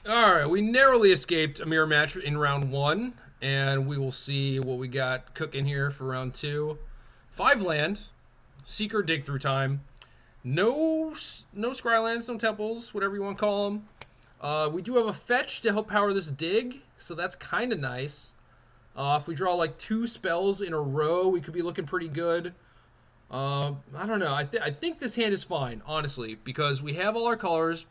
All right, we narrowly escaped a mirror match in round one, and we will see what we got cooking here for round two. 5 land, Seeker dig through time. No Scrylands, no temples, whatever you want to call them. We do have a fetch to help power this dig, so that's kind of nice. If we draw like 2 spells in a row, we could be looking pretty good. I don't know. I think this hand is fine, honestly, because we have all our colors,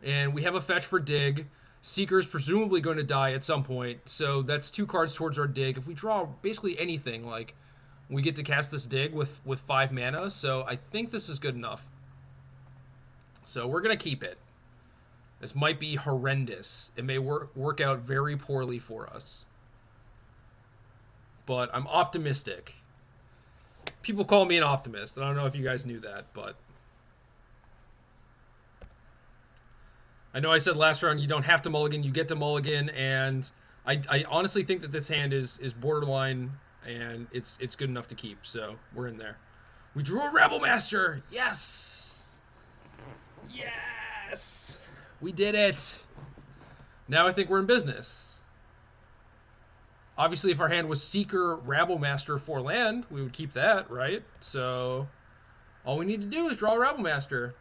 and we have a fetch for dig. Seeker's presumably going to die at some point, so that's 2 cards towards our dig. If we draw basically anything, like we get to cast this dig with 5 mana, so I think this is good enough. So we're gonna keep it. This might be horrendous. It may work out very poorly for us, but I'm optimistic. People call me an optimist. I don't know if you guys knew that, but I know I said last round you don't have to mulligan, you get to mulligan, and I honestly think that this hand is borderline, and it's good enough to keep. So we're in there. We drew a Rabble Master. Yes, yes, we did it. Now I think we're in business. Obviously, if our hand was Seeker Rabble Master for land, we would keep that, right? So all we need to do is draw a Rabble Master.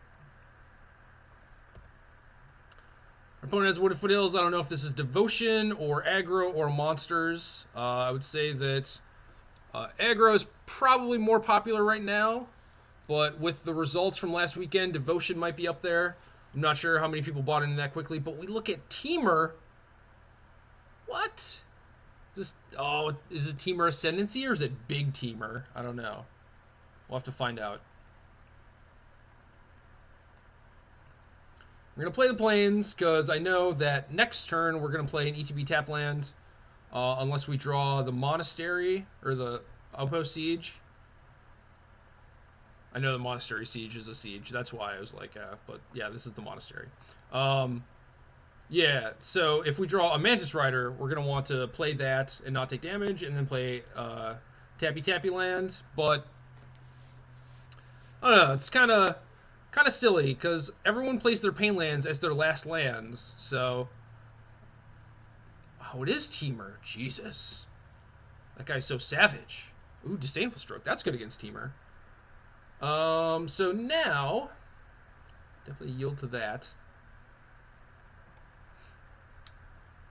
Our opponent has Wooded Foothills. I don't know if this is Devotion or Aggro or Monsters. I would say that Aggro is probably more popular right now, but with the results from last weekend, Devotion might be up there. I'm not sure how many people bought into that quickly, but we look at Teamer. What? Is it Teamer Ascendancy or is it Big Teamer? I don't know. We'll have to find out. We're going to play the Plains because I know that next turn we're going to play an ETB tap land unless we draw the Monastery or the Outpost Siege. I know the Monastery Siege is a siege. That's why I was like, but yeah, this is the Monastery. Yeah, so if we draw a Mantis Rider, we're going to want to play that and not take damage, and then play Tappy Tappy land. But I don't know, it's kind of silly because everyone plays their pain lands as their last lands. So, oh, it is Teamer. Jesus, that guy's so savage. Ooh, Disdainful Stroke. That's good against Teamer. So now, definitely yield to that.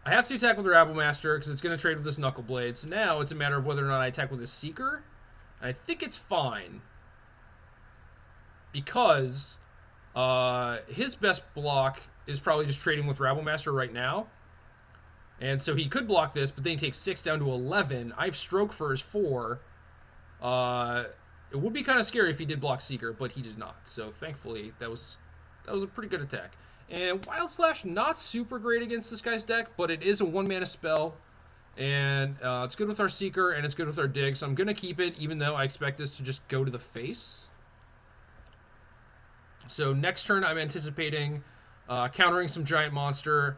I have to attack with the Rabble Master because it's going to trade with this Knuckle Blade. So now it's a matter of whether or not I attack with his Seeker. And I think it's fine because his best block is probably just trading with Rabble Master right now. And so he could block this, but then he takes 6 down to 11. I have Stroke for his 4. It would be kind of scary if he did block Seeker, but he did not. So thankfully, that was a pretty good attack. And Wild Slash, not super great against this guy's deck, but it is a 1-mana spell. And it's good with our Seeker, and it's good with our Dig. So I'm going to keep it, even though I expect this to just go to the face. So next turn, I'm anticipating countering some giant monster,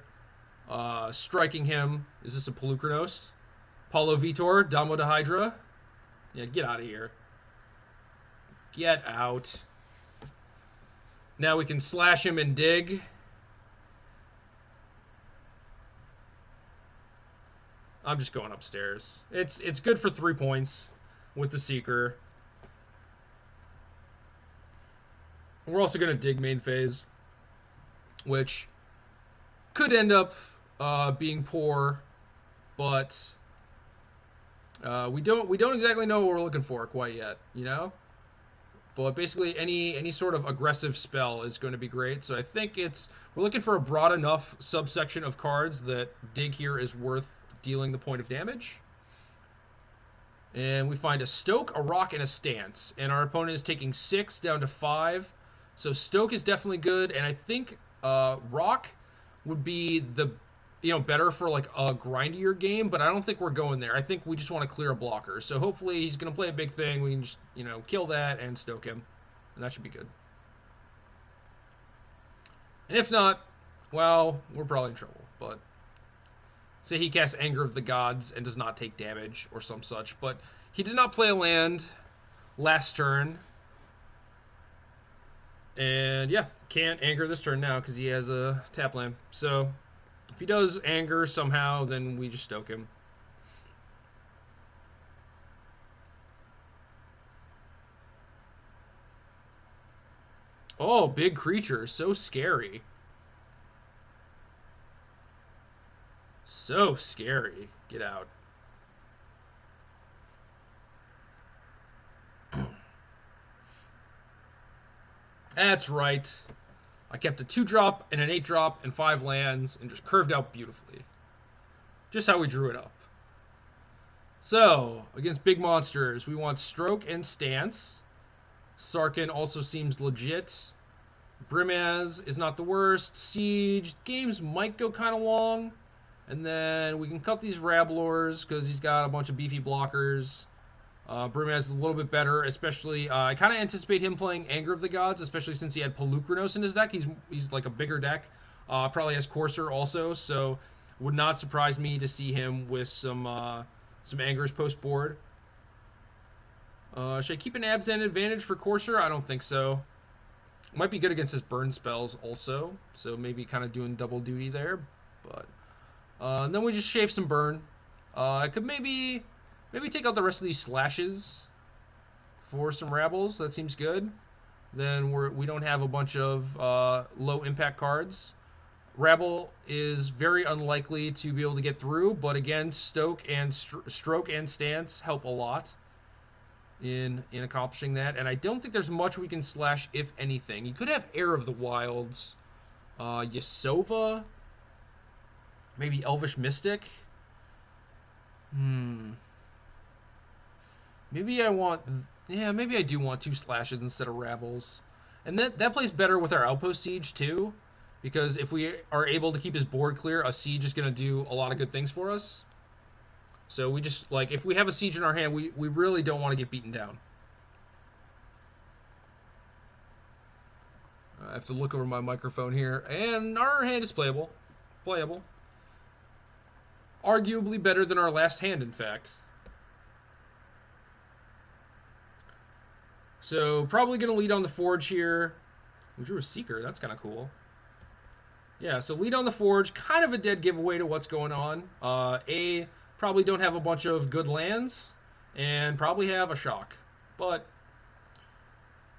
striking him. Is this a Pelucranos? Paulo Vitor, Damo de Hydra. Yeah, get out of here. Get out. Now we can slash him and dig. I'm just going upstairs. It's good for 3 points with the Seeker. We're also going to dig main phase, which could end up being poor, but we don't exactly know what we're looking for quite yet, you know? But basically any sort of aggressive spell is going to be great. So I think we're looking for a broad enough subsection of cards that dig here is worth dealing the point of damage. And we find a Stoke, a Rock, and a Stance. And our opponent is taking 6 down to 5. So Stoke is definitely good, and I think Rock would be better for like a grindier game, but I don't think we're going there. I think we just want to clear a blocker. So hopefully he's going to play a big thing. We can just, kill that and Stoke him, and that should be good. And if not, well, we're probably in trouble. But say he casts Anger of the Gods and does not take damage or some such. But he did not play a land last turn. And yeah, can't anger this turn now because he has a tap land. So If he does anger somehow, then we just stoke him. Oh, big creature. So scary. So scary. Get out. That's right. I kept a 2-drop and an 8-drop and 5 lands and just curved out beautifully. Just how we drew it up. So, against big monsters, we want Stroke and Stance. Sarkhan also seems legit. Brimaz is not the worst. Siege. Games might go kind of long. And then we can cut these Rabblors because he's got a bunch of beefy blockers. Brimaz is a little bit better, especially... I kind of anticipate him playing Anger of the Gods, especially since he had Pelucranos in his deck. He's like a bigger deck. Probably has Courser also, so would not surprise me to see him with some Angers post-board. Should I keep an Abzan advantage for Courser? I don't think so. Might be good against his burn spells also, so maybe kind of doing double duty there. But and then we just shave some burn. I could maybe take out the rest of these slashes for some Rabbles. That seems good. Then we don't have a bunch of low impact cards. Rabble is very unlikely to be able to get through, but again, Stroke and Stance help a lot in accomplishing that. And I don't think there's much we can slash, if anything. You could have Heir of the Wilds, Yasova, maybe Elvish Mystic. Maybe I do want 2 slashes instead of Rabbles. And that plays better with our Outpost Siege too, because if we are able to keep his board clear, a Siege is going to do a lot of good things for us. So we just, like, if we have a Siege in our hand, we really don't want to get beaten down. I have to look over my microphone here, and our hand is playable. Arguably better than our last hand, in fact. So, probably going to lead on the Forge here. We drew a Seeker. That's kind of cool. Yeah, so lead on the Forge. Kind of a dead giveaway to what's going on. Probably don't have a bunch of good lands. And probably have a Shock. But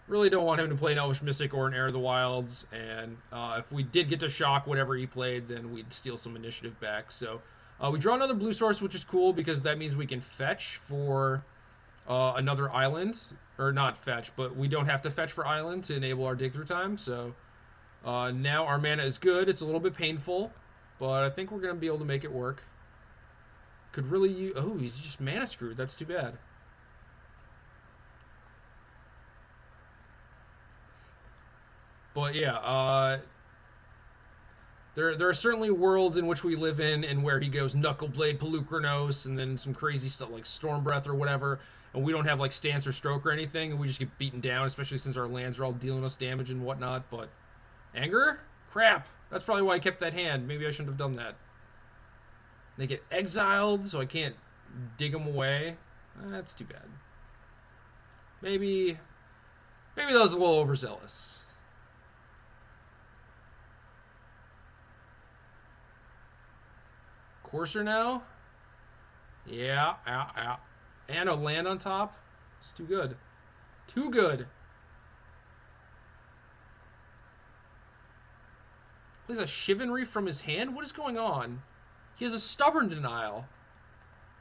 really don't want him to play an Elvish Mystic or an Heir of the Wilds. And if we did get to Shock whatever he played, then we'd steal some initiative back. So, we draw another blue source, which is cool because that means we can fetch for another island. Or not fetch, but we don't have to fetch for island to enable our dig through time. So now our mana is good. It's a little bit painful, but I think we're going to be able to make it work. Could really use... Oh, he's just mana screwed. That's too bad. But yeah, there are certainly worlds in which we live in where he goes Knuckleblade, Pelucranos, and then some crazy stuff like Storm Breath or whatever. And we don't have like Stance or Stroke or anything, and we just get beaten down, especially since our lands are all dealing us damage and whatnot. But Anger? Crap. That's probably why I kept that hand. Maybe I shouldn't have done that. They get exiled, so I can't dig them away. That's too bad. Maybe that was a little overzealous. Courser now? Yeah. And a land on top? It's too good. Too good. Plays a Chivalry from his hand? What is going on? He has a Stubborn Denial.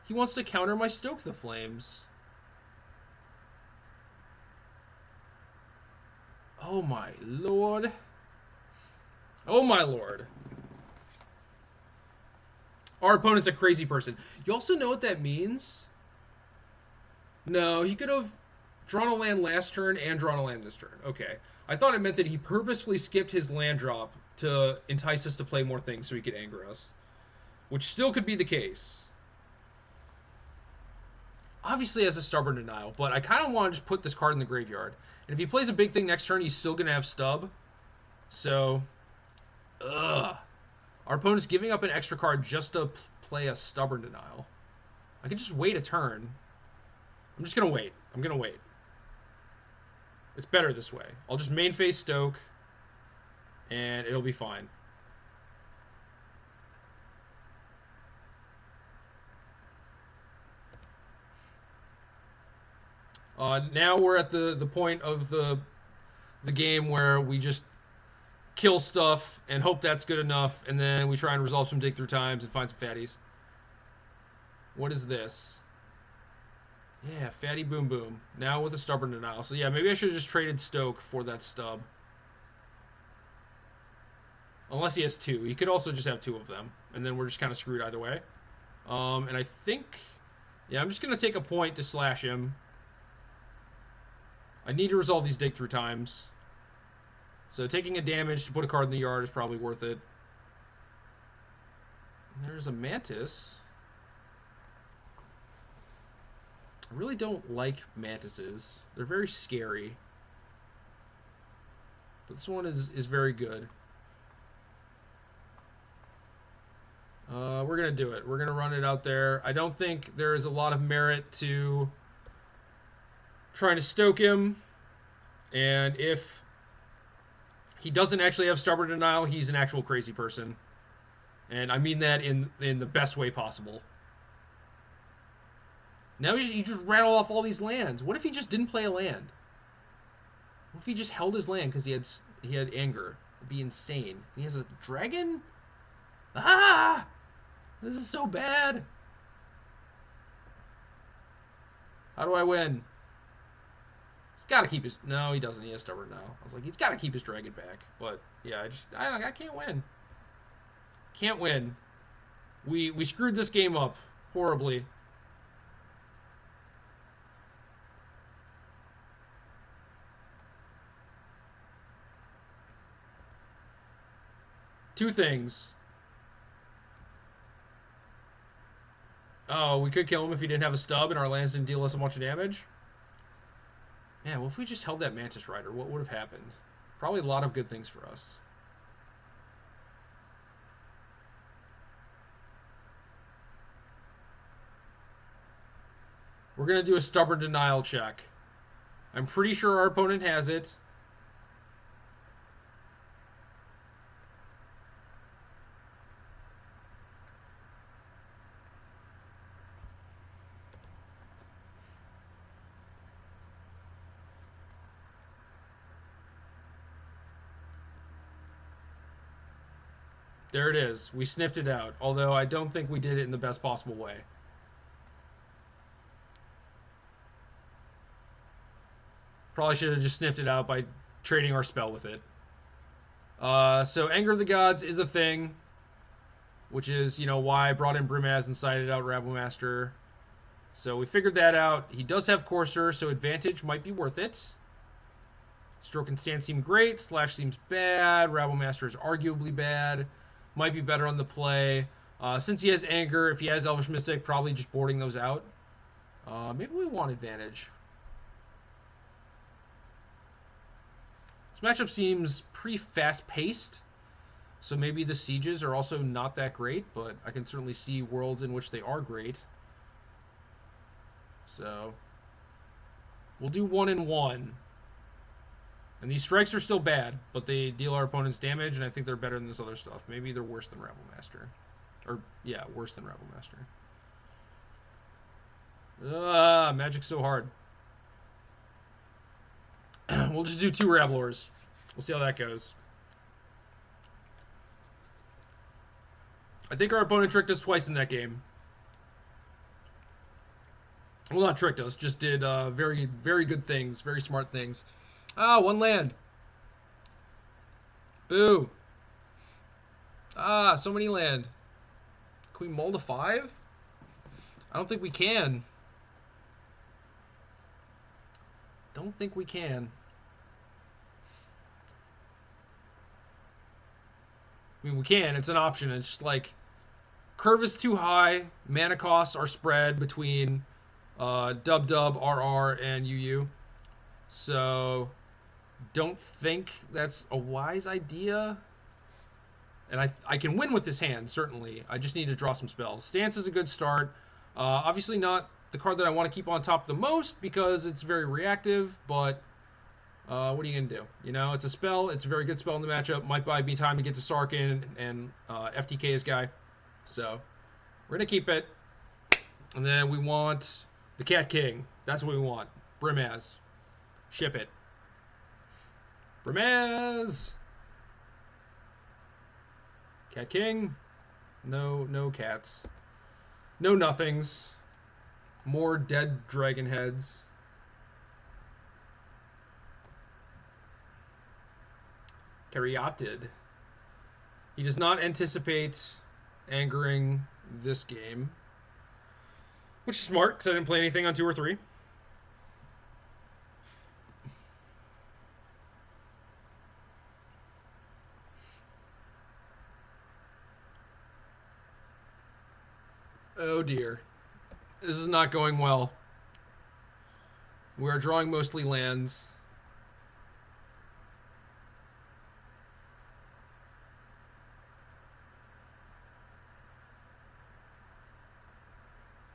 He wants to counter my Stoke the Flames. Oh my lord. Oh my lord. Our opponent's a crazy person. You also know what that means? No, he could have drawn a land last turn and drawn a land this turn. Okay. I thought it meant that he purposefully skipped his land drop to entice us to play more things so he could anger us. Which still could be the case. Obviously has a Stubborn Denial, but I kind of want to just put this card in the graveyard. And if he plays a big thing next turn, he's still going to have Stub. So, ugh. Our opponent's giving up an extra card just to play a Stubborn Denial. I could just wait a turn. I'm just going to wait. I'm going to wait. It's better this way. I'll just main phase Stoke, and it'll be fine. Now we're at the point of the game where we just kill stuff and hope that's good enough, and then we try and resolve some dig through times and find some fatties. What is this? Yeah, fatty boom boom. Now with a stubborn denial. So yeah, maybe I should have just traded Stoke for that stub. Unless he has two. He could also just have two of them. And then we're just kind of screwed either way. And I think... Yeah, I'm just going to take a point to slash him. I need to resolve these dig through times. So taking a damage to put a card in the yard is probably worth it. And there's a Mantis. I really don't like Mantises. They're very scary. But this one is very good. We're going to do it. We're going to run it out there. I don't think there is a lot of merit to trying to stoke him. And if he doesn't actually have stubborn denial, he's an actual crazy person. And I mean that in the best way possible. Now you just rattle off all these lands. What if he just didn't play a land? What if he just held his land because he had anger? It'd be insane. He has a dragon? Ah! This is so bad. How do I win? He's got to keep his... No, he doesn't. He has stubborn now. I was like, he's got to keep his dragon back. But, yeah, I can't win. Can't win. We screwed this game up horribly. Two things. Oh, we could kill him if he didn't have a stub and our lands didn't deal us a bunch of damage. Man, well, if we just held that Mantis Rider, what would have happened? Probably a lot of good things for us. We're going to do a stubborn denial check. I'm pretty sure our opponent has it. There it is. We sniffed it out, although I don't think we did it in the best possible way. Probably should have just sniffed it out by trading our spell with it. So Anger of the Gods is a thing, which is, why I brought in Brimaz and sided out Rabblemaster. So we figured that out. He does have Courser, so advantage might be worth it. Stroke and Stand seem great. Slash seems bad. Rabblemaster is arguably bad. Might be better on the play. Since he has Anger, if he has Elvish Mystic, probably just boarding those out. Maybe we want advantage. This matchup seems pretty fast-paced. So maybe the sieges are also not that great, but I can certainly see worlds in which they are great. So we'll do 1-1. And these strikes are still bad, but they deal our opponents damage, and I think they're better than this other stuff. Maybe they're worse than Rabblemaster. Or, yeah, worse than Rabblemaster. Magic's so hard. We'll just do 2 Rabblors. We'll see how that goes. I think our opponent tricked us twice in that game. Well, not tricked us, just did very, very good things, very smart things. Ah, 1 land. Boo. Ah, so many land. Can we mold a 5? I don't think we can. Don't think we can. I mean, we can. It's an option. It's just like curve is too high. Mana costs are spread between Dub, RR, and UU. So don't think that's a wise idea. And I can win with this hand, certainly. I just need to draw some spells. Stance is a good start. Obviously not the card that I want to keep on top the most because it's very reactive, but what are you going to do? It's a spell. It's a very good spell in the matchup. Might buy me time to get to Sarkin and FTK his guy. So we're going to keep it. And then we want the Cat King. That's what we want. Brimaz. Ship it. Brimaz! Cat King. No cats. No nothings. More dead dragon heads. Caryatid. He does not anticipate angering this game. Which is smart, because I didn't play anything on 2 or 3. Oh dear. This is not going well. We are drawing mostly lands.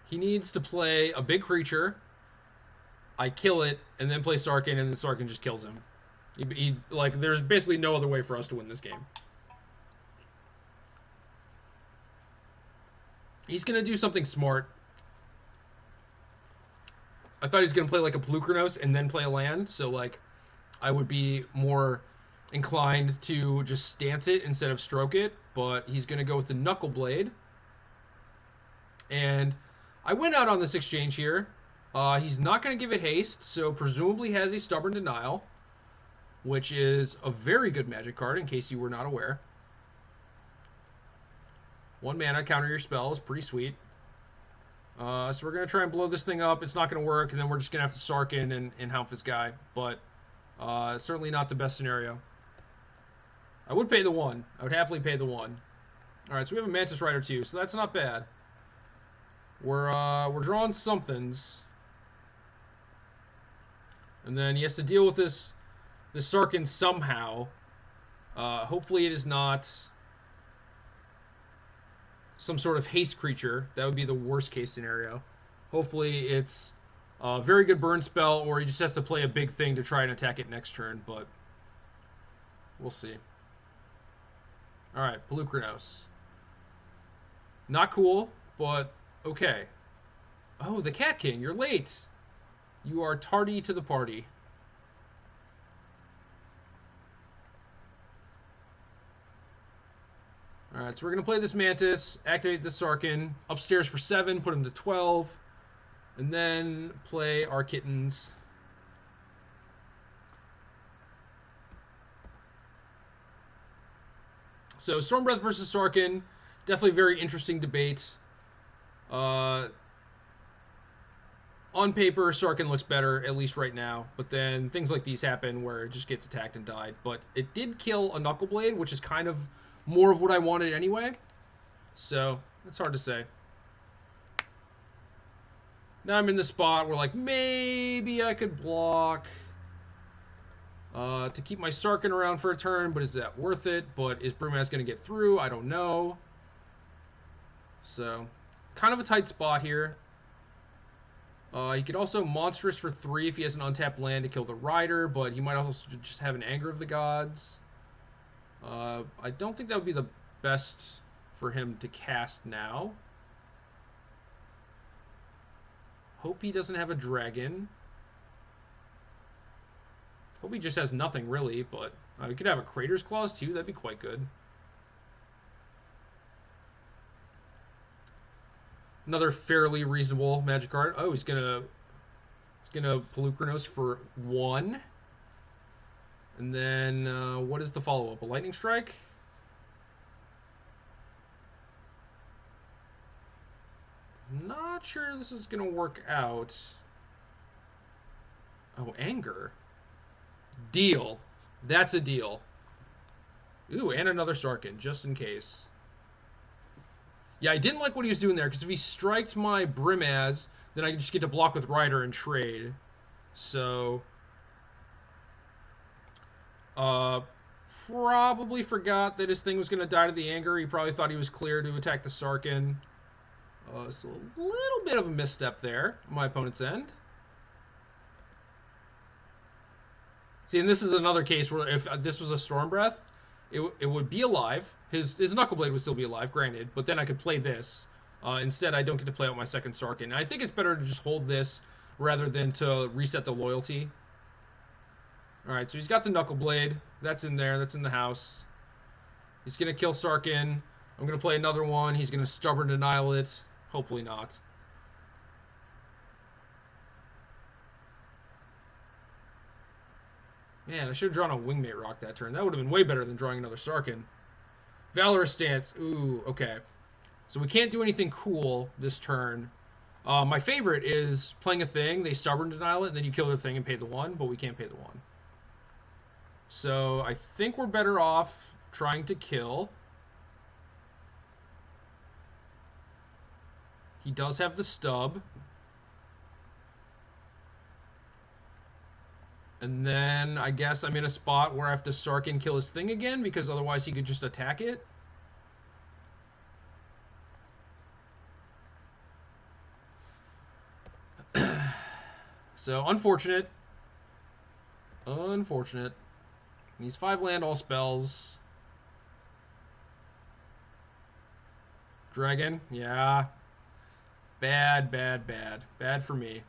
He needs to play a big creature. I kill it, and then play Sarkhan, and then Sarkhan just kills him. Like, there's basically no other way for us to win this game. He's going to do something smart. I thought he was going to play like a Pelucranos and then play a land, so like I would be more inclined to just stance it instead of stroke it, but he's going to go with the Knuckle Blade. And I went out on this exchange here. He's not going to give it haste, so presumably has a Stubborn Denial, which is a very good Magic card in case you were not aware. 1 mana, counter your spells, pretty sweet. So we're going to try and blow this thing up. It's not going to work, and then we're just going to have to Sarkhan and Helm this guy. But certainly not the best scenario. I would pay the 1. I would happily pay the 1. Alright, so we have a Mantis Rider too, so that's not bad. We're drawing somethings. And then he has to deal with this Sarkhan somehow. Hopefully it is not some sort of haste creature. That would be the worst case scenario. Hopefully it's a very good burn spell, or he just has to play a big thing to try and attack it next turn, but we'll see. Alright, Pelucranos. Not cool, but okay. Oh, the Cat King, you're late. You are tardy to the party. Alright, so we're going to play this Mantis, activate this Sarkhan, upstairs for 7, put him to 12, and then play our kittens. So, Stormbreath versus Sarkhan, definitely a very interesting debate. On paper, Sarkhan looks better, at least right now, but then things like these happen where it just gets attacked and died. But it did kill a Knuckle Blade, which is kind of more of what I wanted anyway. So, it's hard to say. Now I'm in the spot where, like, maybe I could block to keep my Sarkhan around for a turn, but is that worth it? But is Brimaz going to get through? I don't know. So, kind of a tight spot here. He could also Monstrous for 3 if he has an untapped land to kill the Rider, but he might also just have an Anger of the Gods. I don't think that would be the best for him to cast now. Hope he doesn't have a dragon. Hope he just has nothing, really, but he could have a Crater's Claws, too. That'd be quite good. Another fairly reasonable Magic card. Oh, he's gonna Pelucranos for 1. And then, what is the follow-up? A Lightning Strike? Not sure this is going to work out. Oh, Anger. Deal. That's a deal. Ooh, and another Sarkhan, just in case. Yeah, I didn't like what he was doing there, because if he striked my Brimaz, then I just get to block with Rider and trade. So... probably forgot that his thing was going to die to the Anger. He probably thought he was clear to attack the Sarkhan. So a little bit of a misstep there on my opponent's end. See, and this is another case where if this was a Stormbreath, it would be alive. His Knuckleblade would still be alive, granted, but then I could play this. Instead, I don't get to play out my second Sarkhan. And I think it's better to just hold this. rather than to reset the loyalty. All right, so he's got the Knuckle Blade. That's in there. That's in the house. He's going to kill Sarkin. I'm going to play another one. He's going to Stubborn Denial it. Hopefully not. Man, I should have drawn a Wingmate Rock that turn. That would have been way better than drawing another Sarkin. Valorous Stance. Ooh, okay. So we can't do anything cool this turn. My favorite is playing a thing, they Stubborn Denial it, and then you kill the thing and pay the 1, but we can't pay the 1. So I think we're better off trying to kill. He does have the stub. And then I guess I'm in a spot where I have to Sarkin kill his thing again, because otherwise he could just attack it. So, unfortunate. Unfortunate. He's 5 land, all spells. Dragon, yeah. Bad, bad, bad. Bad for me.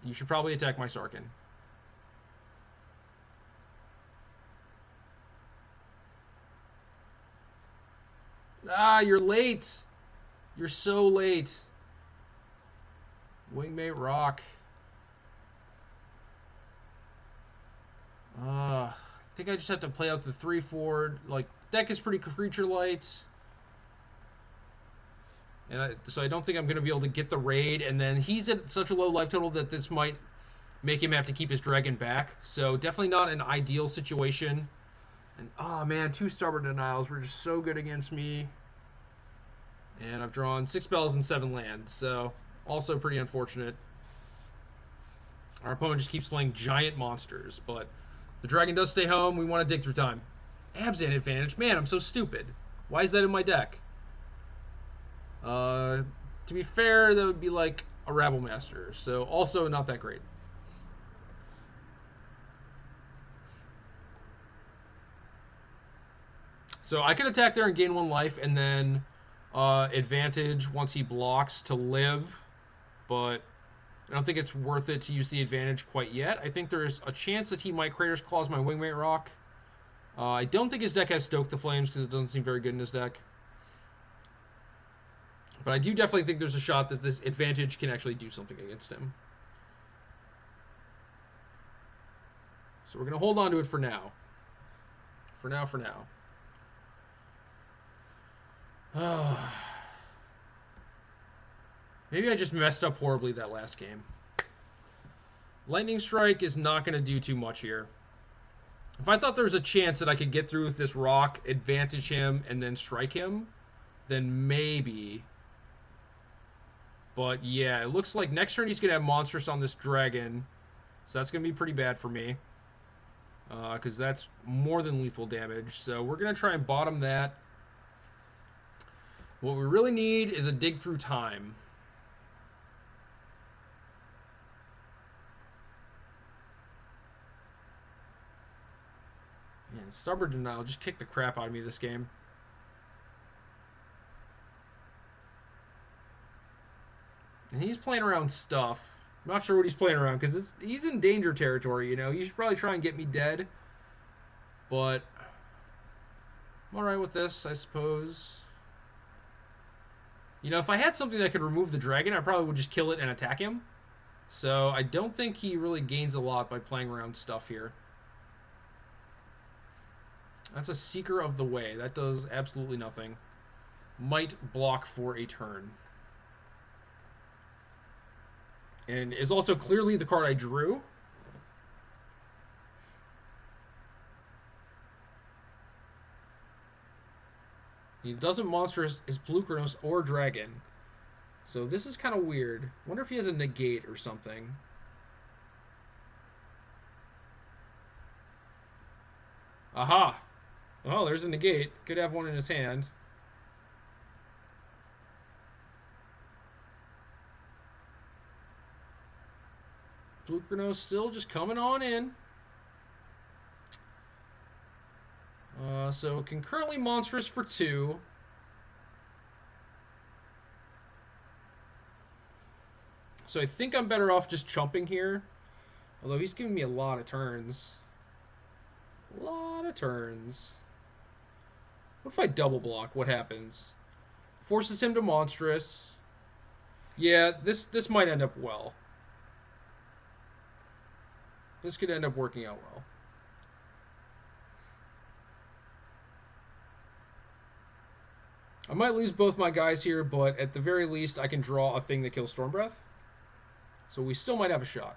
You should probably attack my Sarkin. Ah, you're late. You're so late. Wingmate Rock. I think I just have to play out the 3/4. Like, deck is pretty creature light. And so I don't think I'm going to be able to get the raid. And then he's at such a low life total that this might make him have to keep his dragon back. So definitely not an ideal situation. And, oh man, 2 Stubborn Denials were just so good against me. And I've drawn 6 spells and 7 lands. So also pretty unfortunate. Our opponent just keeps playing giant monsters. But the dragon does stay home. We want to dig through time. Abzan advantage. Man, I'm so stupid. Why is that in my deck? To be fair, that would be like a Rabble Master. So also not that great. So I could attack there and gain 1 life, and then advantage once he blocks to live. But I don't think it's worth it to use the advantage quite yet. I think there's a chance that he might Crater's Claws my Wingmate Rock. I don't think his deck has Stoke the Flames because it doesn't seem very good in his deck. But I do definitely think there's a shot that this advantage can actually do something against him. So we're going to hold on to it for now. For now. Maybe I just messed up horribly that last game. Lightning Strike is not going to do too much here. If I thought there was a chance that I could get through with this rock, advantage him, and then strike him, then maybe. But yeah, it looks like next turn he's going to have Monstrous on this dragon. So that's going to be pretty bad for me. Because that's more than lethal damage. So we're going to try and bottom that. What we really need is a dig through time. Man, Stubborn Denial just kicked the crap out of me this game. And he's playing around stuff. I'm not sure what he's playing around because he's in danger territory, you know. He should probably try and get me dead. But I'm alright with this, I suppose. You know, if I had something that could remove the dragon, I probably would just kill it and attack him. So I don't think he really gains a lot by playing around stuff here. That's a Seeker of the Way. That does absolutely nothing. Might block for a turn. And is also clearly the card I drew. He doesn't monster his Blue Chronos or Dragon. So this is kind of weird. Wonder if he has a negate or something. Aha! Oh, there's a negate. Could have one in his hand. Blue Chronos still just coming on in. So concurrently monstrous for 2. So I think I'm better off just chumping here. Although he's giving me a lot of turns. A lot of turns. What if I double block? What happens? Forces him to monstrous. Yeah, this might end up well. This could end up working out well. I might lose both my guys here, but at the very least, I can draw a thing that kills Stormbreath. So we still might have a shot.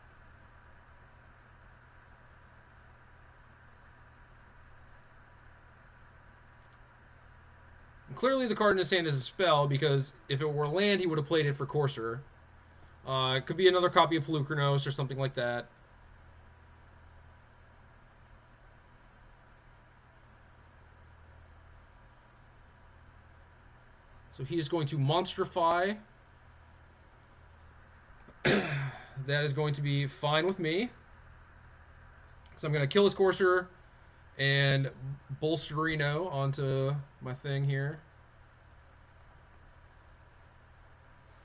And clearly the card in his hand is a spell, because if it were land, he would have played it for Courser. It could be another copy of Pelucranos or something like that. So he is going to Monstrify. That is going to be fine with me. So I'm going to kill his Courser and Bolsterino onto my thing here.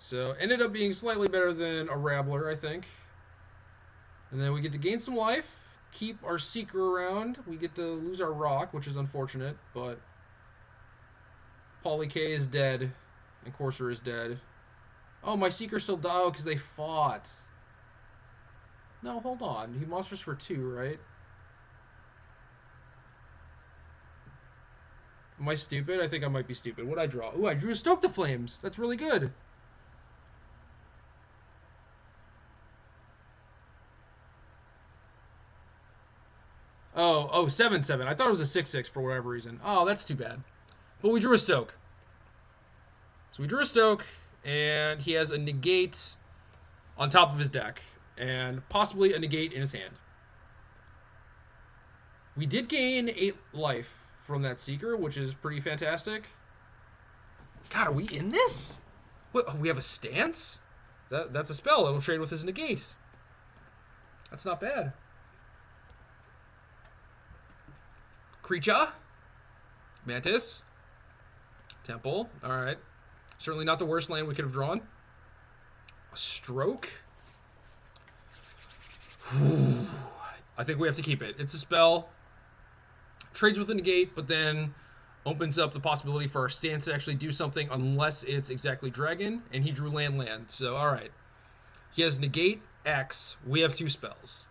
So ended up being slightly better than a Rabbler, I think. And then we get to gain some life, keep our Seeker around. We get to lose our Rock, which is unfortunate, but Poly K is dead, and Courser is dead. Oh, my Seeker still died because they fought. No, hold on. He monsters for 2, right? Am I stupid? I think I might be stupid. What'd I draw? Ooh, I drew Stoke the Flames. That's really good. Oh, 7/7. I thought it was a 6/6 for whatever reason. Oh, that's too bad. But we drew a Stoke. So we drew a Stoke, and he has a negate on top of his deck, and possibly a negate in his hand. We did gain 8 life from that Seeker, which is pretty fantastic. God, are we in this? What, we have a stance? That's a spell. It'll trade with his negate. That's not bad. Creature. Mantis. Temple. Alright. Certainly not the worst land we could have drawn. A Stroke. I think we have to keep it. It's a spell. Trades with a negate, but then opens up the possibility for our stance to actually do something unless it's exactly dragon, and he drew land. So, alright. He has negate X. We have 2 spells.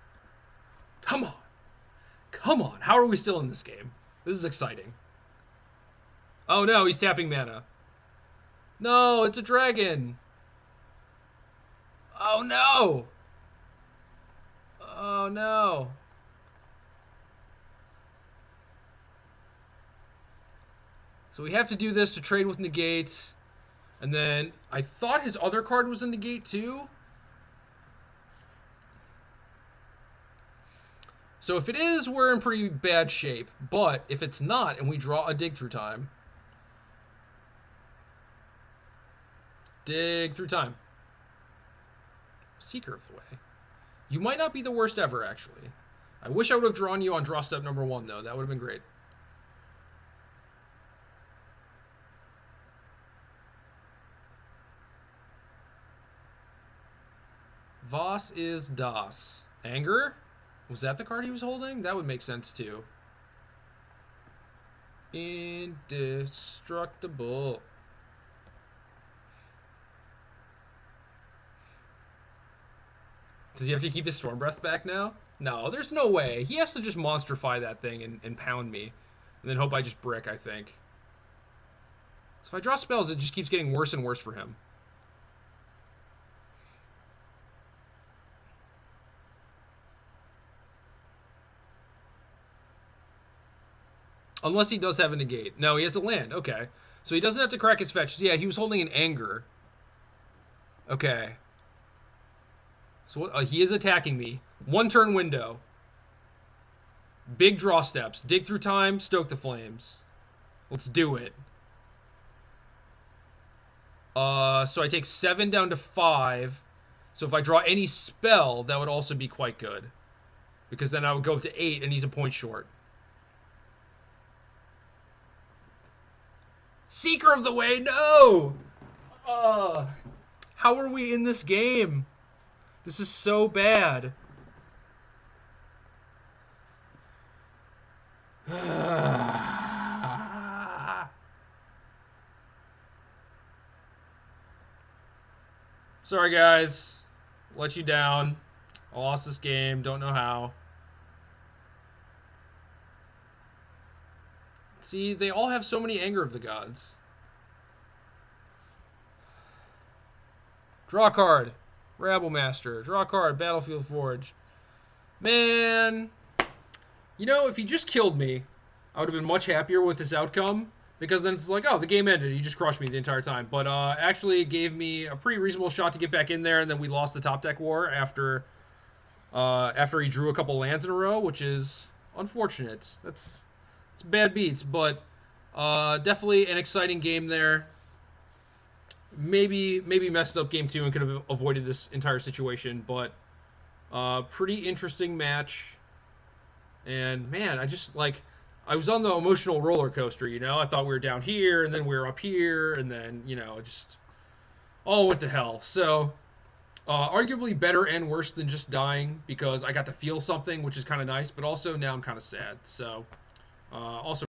Come on. Come on. How are we still in this game? This is exciting. Oh no, he's tapping mana. No, it's a dragon. Oh no. Oh no. So we have to do this to trade with negate. And then I thought his other card was a negate too. So if it is, we're in pretty bad shape. But if it's not, and we draw a Dig Through Time. Dig Through Time. Seeker of the Way. You might not be the worst ever, actually. I wish I would have drawn you on draw step number 1, though. That would have been great. Was is das? Anger? Was that the card he was holding? That would make sense, too. Indestructible. Does he have to keep his Stormbreath back now? No, there's no way. He has to just monsterify that thing and pound me. And then hope I just brick, I think. So if I draw spells, it just keeps getting worse and worse for him. Unless he does have a negate. No, he has a land. Okay. So he doesn't have to crack his fetch. Yeah, he was holding an Anger. Okay. So he is attacking me. 1 turn window. Big draw steps. Dig Through Time. Stoke the Flames. Let's do it. So I take 7 down to 5. So if I draw any spell, that would also be quite good. Because then I would go up to 8 and he's a point short. Seeker of the Way, no! How are we in this game? This is so bad. Sorry, guys. Let you down. I lost this game. Don't know how. See, they all have so many Anger of the Gods. Draw a card. Rabble Master. Draw a card. Battlefield Forge. Man. You know, if he just killed me, I would have been much happier with this outcome. Because then it's like, oh, the game ended. You just crushed me the entire time. But actually it gave me a pretty reasonable shot to get back in there. And then we lost the top deck war after he drew a couple lands in a row, which is unfortunate. It's bad beats. But definitely an exciting game there. Maybe messed up game 2 and could have avoided this entire situation. But pretty interesting match. And, man, I was on the emotional roller coaster, you know? I thought we were down here, and then we were up here, and then, you know, just all went to hell. So, arguably better and worse than just dying, because I got to feel something, which is kind of nice, but also now I'm kind of sad. So, also